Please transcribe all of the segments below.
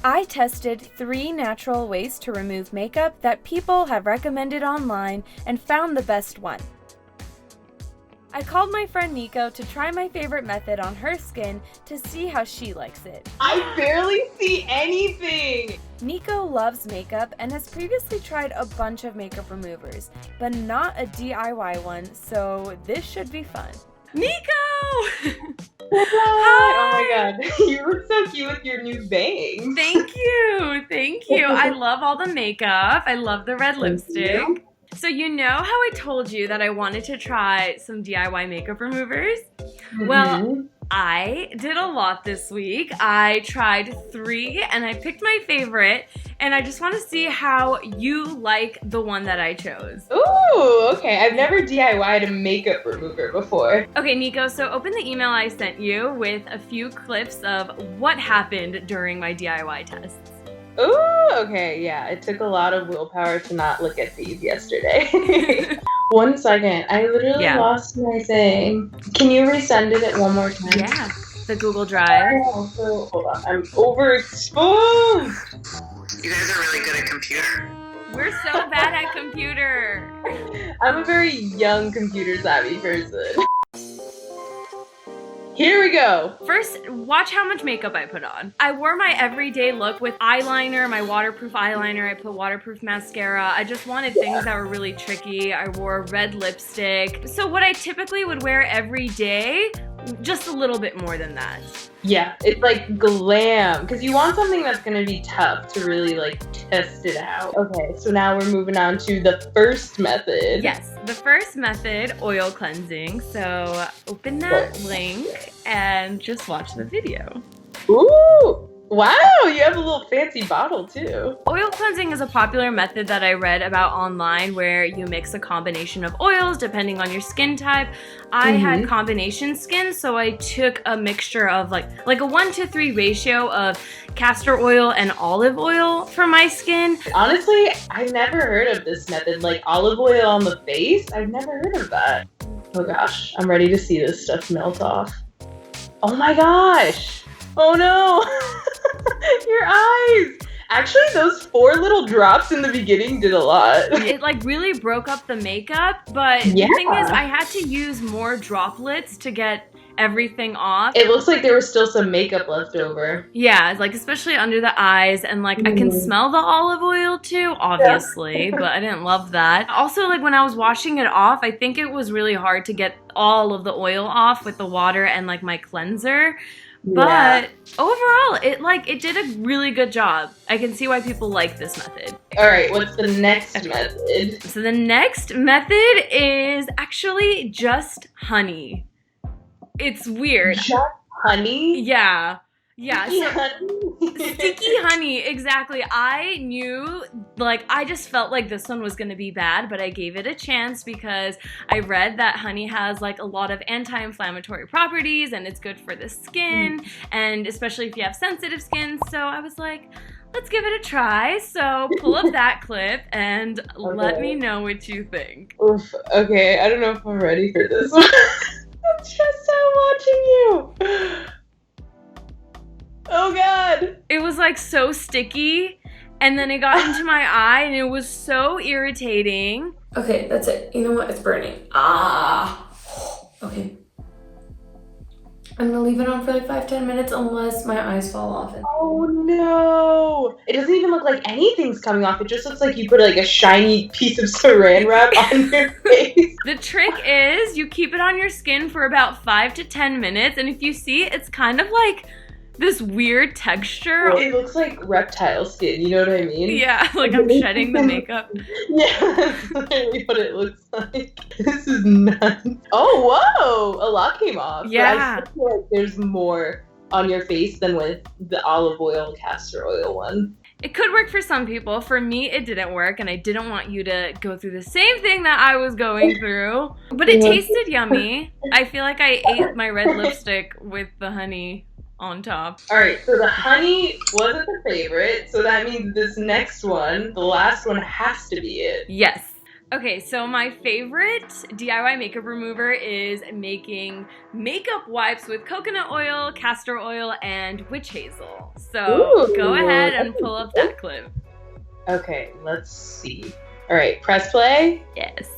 I tested 3 natural ways to remove makeup that people have recommended online and found the best one. I called my friend Nico to try my favorite method on her skin to see how she likes it. I barely see anything! Nico loves makeup and has previously tried a bunch of makeup removers, but not a DIY one, so this should be fun. Nico! Hi! Oh my god, you look so cute with your new bangs. Thank you. I love all the makeup. I love the red lipstick. So you know how I told you that I wanted to try some DIY makeup removers? Well, I did a lot this week. I tried 3 and I picked my favorite, and I just want to see how you like the one that I chose. Ooh, okay. I've never DIY'd a makeup remover before. Okay, Nico, so open the email I sent you with a few clips of what happened during my DIY tests. Ooh, okay, yeah. It took a lot of willpower to not look at these yesterday. 1 second. I literally lost my thing. Can you resend it one more time? Yeah, the Google Drive. Oh, hold on. I'm overexposed. You guys are really good at computer. We're so bad at computer. I'm a very young computer savvy person. Here we go. First, watch how much makeup I put on. I wore my everyday look with eyeliner, my waterproof eyeliner. I put waterproof mascara. I just wanted things that were really tricky. I wore red lipstick. So what I typically would wear every day, just a little bit more than that. Yeah, it's like glam, because you want something that's going to be tough to really like test it out. Okay, so now we're moving on to the first method. Yes, the first method, oil cleansing. So open that link and just watch the video. Ooh! Wow, you have a little fancy bottle too. Oil cleansing is a popular method that I read about online where you mix a combination of oils depending on your skin type. I had combination skin, so I took a mixture of like a 1-to-3 ratio of castor oil and olive oil for my skin. Honestly, I've never heard of this method, like olive oil on the face. I've never heard of that. Oh gosh, I'm ready to see this stuff melt off. Oh my gosh! Oh no! Your eyes! Actually, those 4 little drops in the beginning did a lot. It like really broke up the makeup, but the thing is I had to use more droplets to get everything off. It looks like there was still some makeup left over. Yeah, like especially under the eyes, and like I can smell the olive oil too, obviously, but I didn't love that. Also, like when I was washing it off, I think it was really hard to get all of the oil off with the water and like my cleanser. But overall, it did a really good job. I can see why people like this method. All right, what's the next method? So the next method is actually just honey. It's weird. Just honey? Yeah. Sticky honey? Sticky honey, exactly. I knew, like, I just felt like this one was going to be bad, but I gave it a chance because I read that honey has, like, a lot of anti-inflammatory properties and it's good for the skin, and especially if you have sensitive skin. So I was like, let's give it a try. So pull up that clip and let me know what you think. Oof, okay, I don't know if I'm ready for this one. I'm stressed out watching you. Oh god! It was like so sticky, and then it got into my eye, and it was so irritating. Okay, that's it. You know what? It's burning. Ah! Okay. I'm gonna leave it on for like 5-10 minutes unless my eyes fall off it. Oh no! It doesn't even look like anything's coming off. It just looks like you put like a shiny piece of saran wrap on your face. The trick is you keep it on your skin for about 5 to 10 minutes, and if you see, it's kind of like this weird texture. It looks like reptile skin, you know what I mean? Yeah, like I'm shedding the makeup. Yeah, that's literally what it looks like. This is nuts. Oh, whoa! A lot came off. Yeah. But I feel like there's more on your face than with the olive oil, castor oil one. It could work for some people. For me, it didn't work, and I didn't want you to go through the same thing that I was going through. But it tasted yummy. I feel like I ate my red lipstick with the honey on top. All right, so the honey wasn't the favorite, so that means this next one, the last one, has to be it. Yes. Okay, so my favorite DIY makeup remover is making makeup wipes with coconut oil, castor oil, and witch hazel. So Ooh, go ahead and pull up that clip. Okay, let's see. All right, press play. Yes.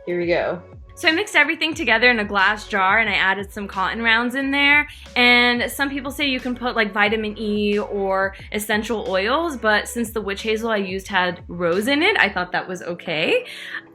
Here we go. So I mixed everything together in a glass jar and I added some cotton rounds in there. And some people say you can put like vitamin E or essential oils, but since the witch hazel I used had rose in it, I thought that was okay.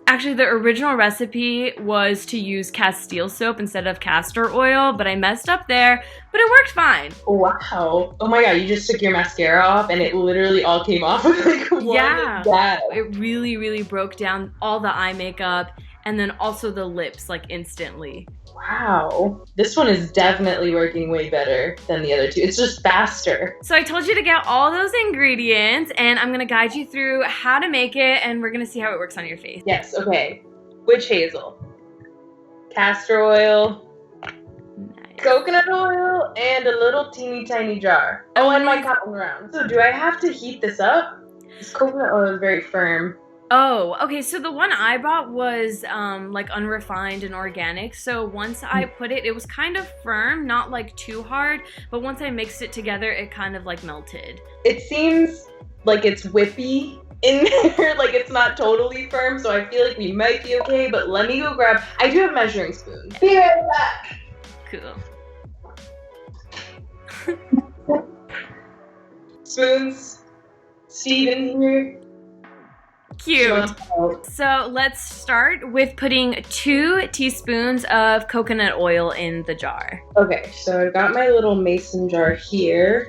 Actually, the original recipe was to use Castile soap instead of castor oil, but I messed up there, but it worked fine. Wow. Oh my god, you just took your mascara off and it literally all came off with like one dab. It really, really broke down all the eye makeup and then also the lips like instantly. Wow. This one is definitely working way better than the other two. It's just faster. So I told you to get all those ingredients and I'm gonna guide you through how to make it and we're gonna see how it works on your face. Yes, okay. Witch hazel, castor oil, Nice. coconut oil, and a little teeny tiny jar. Oh, and my cotton round. So do I have to heat this up? This coconut oil is very firm. Oh, okay, so the one I bought was like unrefined and organic. So once I put it, it was kind of firm, not like too hard, but once I mixed it together, it kind of like melted. It seems like it's whippy in there, like it's not totally firm, so I feel like we might be okay, but let me go grab, I do have measuring spoons. Be right back. Cool. Spoons. Steven here. Cute. So let's start with putting 2 teaspoons of coconut oil in the jar. Okay, so I've got my little mason jar here.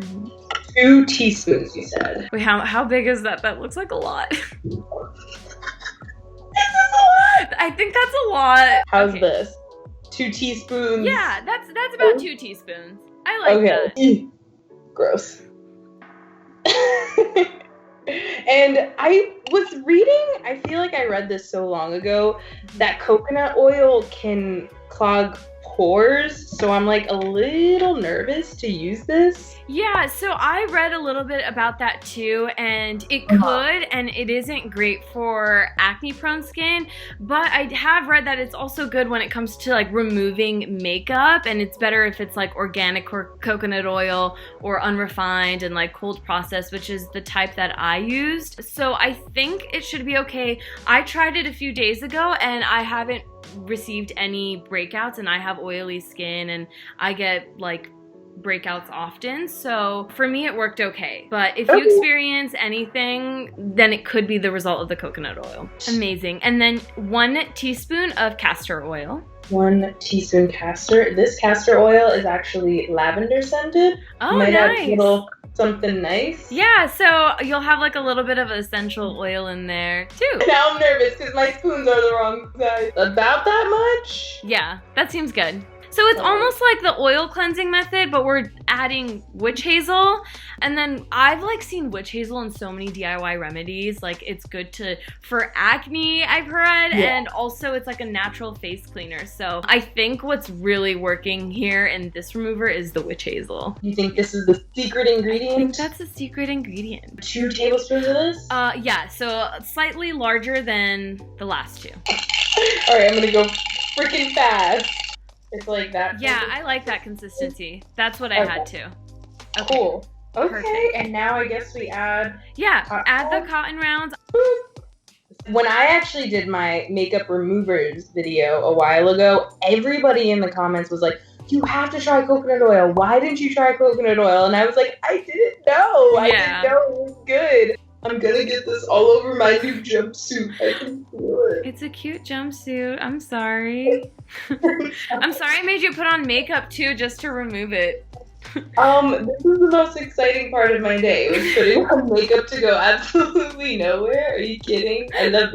2 teaspoons, you said. Wait, how big is that? That looks like a lot. This is a lot! I think that's a lot. How's Okay. this? 2 teaspoons. Yeah, that's about 2 teaspoons. I like that. Ew. Gross. And I was reading, I feel like I read this so long ago, that coconut oil can clog pores, so I'm like a little nervous to use this. Yeah, so I read a little bit about that too, and it could, and it isn't great for acne-prone skin, but I have read that it's also good when it comes to like removing makeup, and it's better if it's like organic or coconut oil or unrefined and like cold processed, which is the type that I used. So I think it should be okay. I tried it a few days ago and I haven't received any breakouts, and I have oily skin and I get like breakouts often, so for me it worked okay, but if you experience anything, then it could be the result of the coconut oil. Amazing. And then 1 teaspoon of castor oil. 1 teaspoon castor. This castor oil is actually lavender scented. Oh, Might nice. have a little something nice. Yeah, so you'll have like a little bit of essential oil in there too. Now I'm nervous because my spoons are the wrong size. About that much? Yeah, that seems good. So it's almost like the oil cleansing method, but we're adding witch hazel. And then I've like seen witch hazel in so many DIY remedies. Like it's good for acne, I've heard, and also it's like a natural face cleaner. So I think what's really working here in this remover is the witch hazel. You think this is the secret I think ingredient? that's the secret ingredient. 2 tablespoons of this? Yeah, so slightly larger than the last 2. Alright, I'm gonna go freaking fast. It's like that. Yeah, I like that consistency. That's what I had too. Okay. Cool. Okay, Perfect. and now I guess we add... Yeah, add the cotton rounds. When I actually did my makeup removers video a while ago, everybody in the comments was like, you have to try coconut oil. Why didn't you try coconut oil? And I was like, I didn't know. I didn't know it was good. I'm gonna get this all over my new jumpsuit. I can feel it. It's a cute jumpsuit. I'm sorry. I'm sorry I made you put on makeup too just to remove it. This is the most exciting part of my day, was putting on makeup to go absolutely nowhere. Are you kidding? I love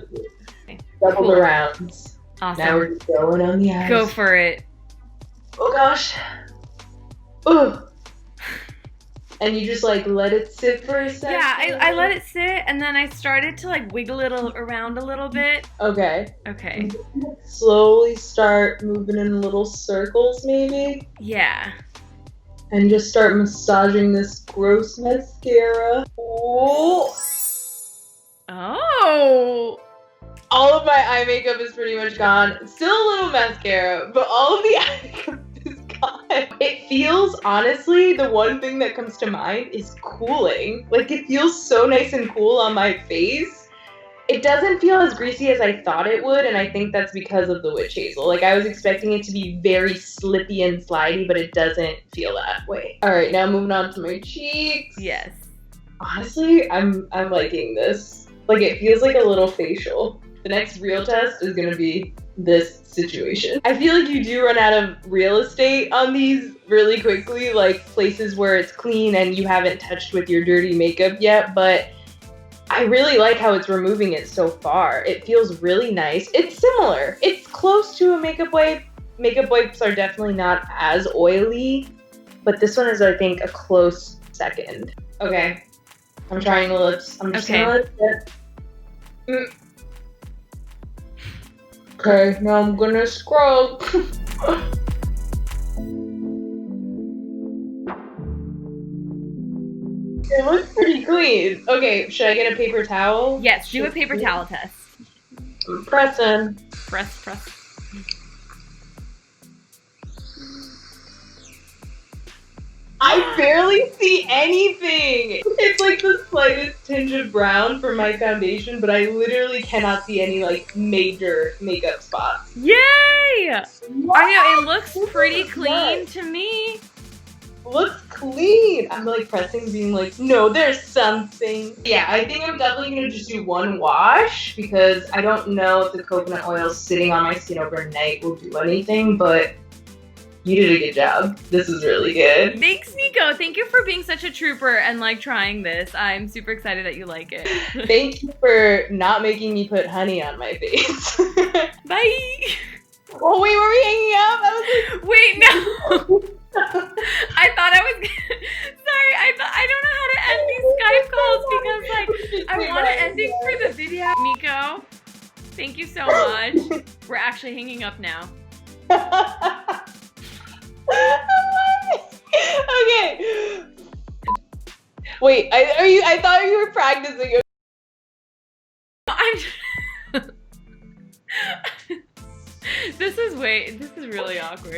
it. Double the rounds. Awesome. Now we're going on the eyes. Go for it. Oh gosh. Ooh. And you just like let it sit for a second? Yeah, I let it sit and then I started to like wiggle it around a little bit. Okay. Okay. Slowly start moving in little circles maybe. Yeah. And just start massaging this gross mascara. Oh. Oh. All of my eye makeup is pretty much gone. Still a little mascara, but all of the eye makeup is gone. It feels, honestly, the one thing that comes to mind is cooling. Like, it feels so nice and cool on my face. It doesn't feel as greasy as I thought it would, and I think that's because of the witch hazel. Like, I was expecting it to be very slippy and slidey, but it doesn't feel that way. All right, now moving on to my cheeks. Yes. Honestly, I'm liking this. Like, it feels like a little facial. The next real test is gonna be this situation. I feel like you do run out of real estate on these really quickly, like places where it's clean and you haven't touched with your dirty makeup yet, but I really like how it's removing it so far. It feels really nice. It's similar. It's close to a makeup wipe. Makeup wipes are definitely not as oily, but this one is, I think, a close second. Okay, I'm trying the lips. I'm just gonna let it. Okay, now I'm gonna scrub. It looks pretty clean. Okay, should I get a paper towel? Yes, do a paper towel test. I'm pressing. Press. I barely see anything. It's like the slightest tinge of brown for my foundation, but I literally cannot see any like major makeup spots. Yay! I know, it looks pretty clean to me. Looks clean. I'm like pressing, being like, no, there's something. Yeah, I think I'm definitely gonna just do one wash because I don't know if the coconut oil sitting on my skin overnight will do anything, but you did a good job. This is really good. Thanks, Nico. Thank you for being such a trooper and like trying this. I'm super excited that you like it. Thank you for not making me put honey on my face. Bye. Oh wait, were we hanging up? I was like, wait, no. I thought I was sorry, I don't know how to end these Skype calls because like I want an ending for the video. Nico, thank you so much. We're actually hanging up now. Okay. Wait, I thought you were practicing. I'm this is really awkward.